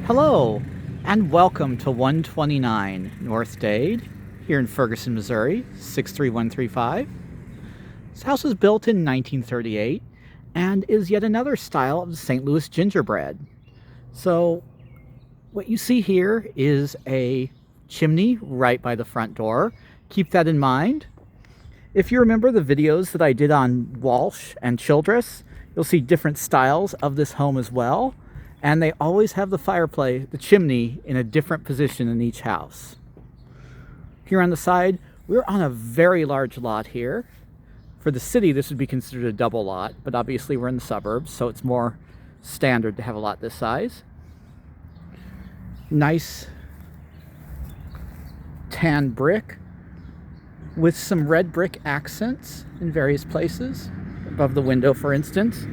Hello, and welcome to 129 North Dade, here in Ferguson, Missouri, 63135. This house was built in 1938 and is yet another style of the St. Louis gingerbread. So, what you see here is a chimney right by the front door. Keep that in mind. If you remember the videos that I did on Walsh and Childress, you'll see different styles of this home as well. And they always have the fireplace, the chimney, in a different position in each house. Here on the side, we're on a very large lot here. For the city, this would be considered a double lot, but obviously we're in the suburbs, so it's more standard to have a lot this size. Nice tan brick with some red brick accents in various places, above the window, for instance.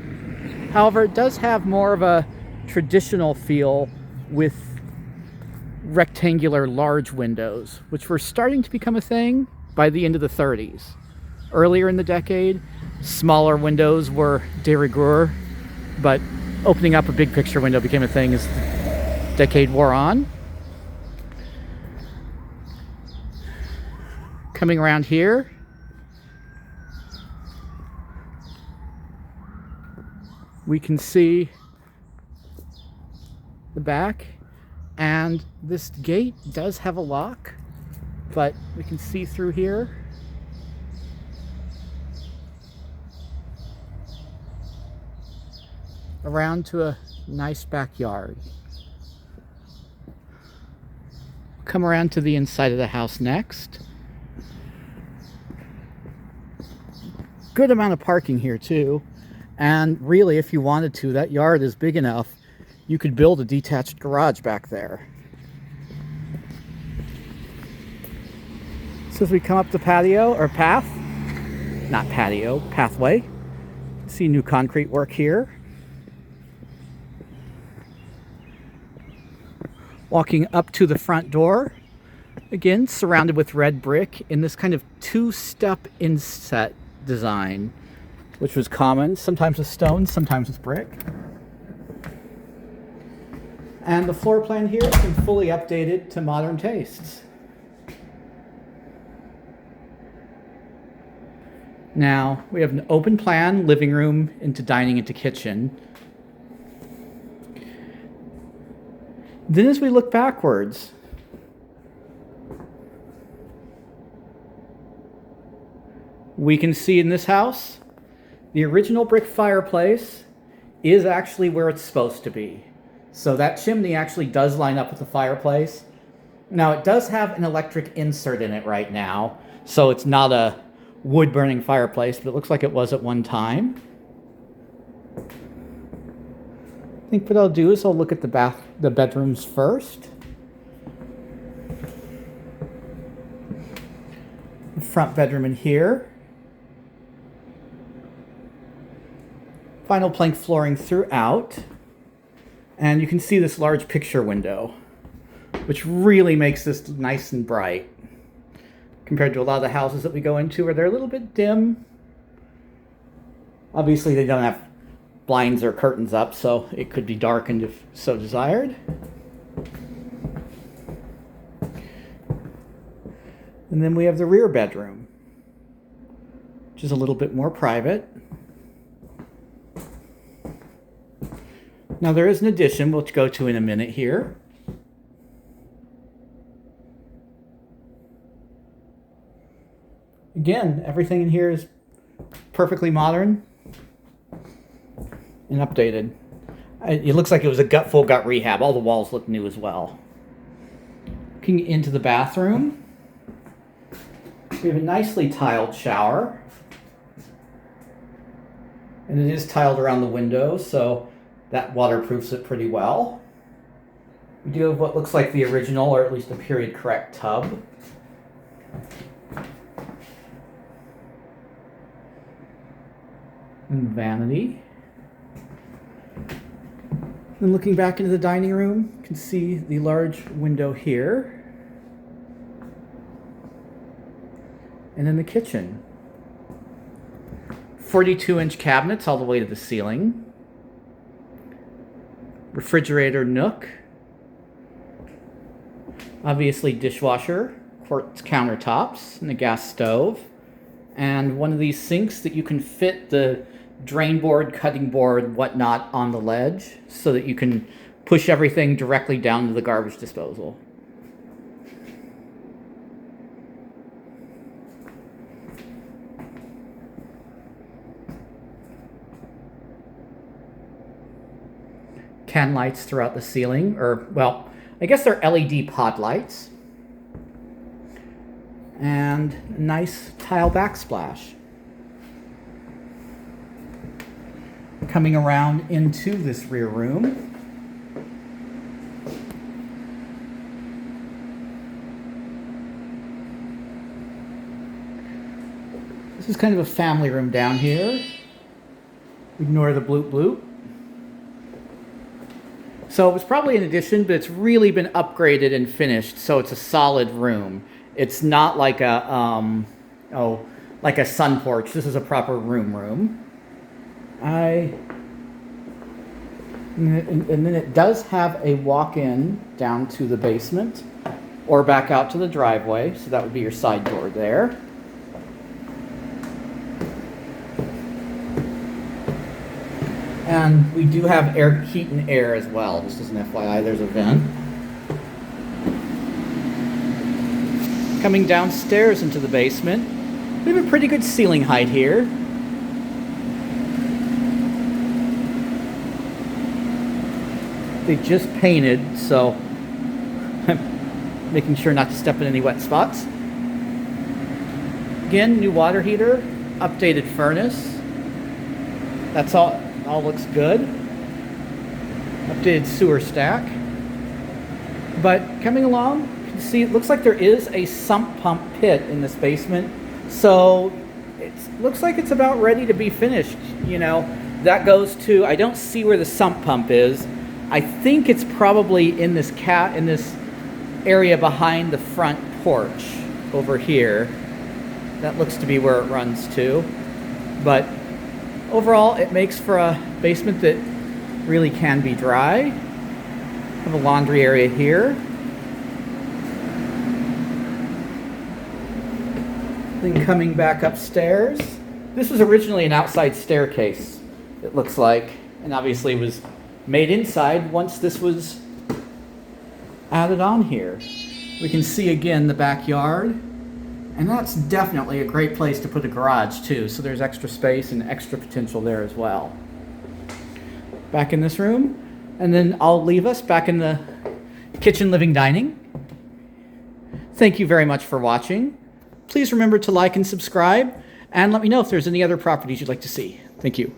However, it does have more of a traditional feel with rectangular large windows, which were starting to become a thing by the end of the 30s. Earlier in the decade, smaller windows were de rigueur, but opening up a big picture window became a thing as the decade wore on. Coming around here, we can see the back, and this gate does have a lock, but we can see through here. Around to a nice backyard. Come around to the inside of the house next. Good amount of parking here too, and really, if you wanted to, that yard is big enough you could build a detached garage back there. So as we come up the patio, or path, not patio, pathway, see new concrete work here. Walking up to the front door, again surrounded with red brick in this kind of two-step inset design, which was common, sometimes with stone, sometimes with brick. And the floor plan here has been fully updated to modern tastes. Now, we have an open plan living room into dining into kitchen. Then as we look backwards, we can see in this house, the original brick fireplace is actually where it's supposed to be. So that chimney actually does line up with the fireplace. Now it does have an electric insert in it right now, so it's not a wood-burning fireplace, but it looks like it was at one time. I think what I'll do is I'll look at the bedrooms first. The front bedroom in here. Vinyl plank flooring throughout. And you can see this large picture window, which really makes this nice and bright compared to a lot of the houses that we go into where they're a little bit dim. Obviously, they don't have blinds or curtains up, so it could be darkened if so desired. And then we have the rear bedroom, which is a little bit more private. Now there is an addition we'll go to in a minute here. Again, everything in here is perfectly modern and updated. It looks like it was a full gut rehab. All the walls look new as well. Looking into the bathroom, we have a nicely tiled shower. And it is tiled around the window, so that waterproofs it pretty well. We do have what looks like the original, or at least a period correct tub. And vanity. And looking back into the dining room, you can see the large window here. And then the kitchen. 42-inch cabinets all the way to the ceiling. Refrigerator nook Obviously dishwasher, quartz countertops, and a gas stove, and one of these sinks that you can fit the drain board, cutting board, whatnot on the ledge so that you can push everything directly down to the garbage disposal. Can lights throughout the ceiling, or, well, I guess they're LED pod lights. And nice tile backsplash. Coming around into this rear room. This is kind of a family room down here. Ignore the bloop bloop. So it was probably an addition, but it's really been upgraded and finished, so it's a solid room. It's not like a like a sun porch. This is a proper room. And then it does have a walk-in down to the basement or back out to the driveway, so that would be your side door there. And we do have heat and air as well, just as an FYI. There's a vent. Coming downstairs into the basement, we have a pretty good ceiling height here. They just painted, so I'm making sure not to step in any wet spots. Again, new water heater, updated furnace. That's all looks good. Updated sewer stack. But coming along, you can see it looks like there is a sump pump pit in this basement. So it looks like it's about ready to be finished. You know, that goes to, I don't see where the sump pump is. I think it's probably in this area behind the front porch over here. That looks to be where it runs to. But overall, it makes for a basement that really can be dry. Have a laundry area here. Then coming back upstairs. This was originally an outside staircase, it looks like, and obviously was made inside once this was added on here. We can see again the backyard, and that's definitely a great place to put a garage too, so there's extra space and extra potential there as well. Back in this room, and then I'll leave us back in the kitchen, living, dining. Thank you very much for watching. Please remember to like and subscribe, and let me know if there's any other properties you'd like to see. Thank you.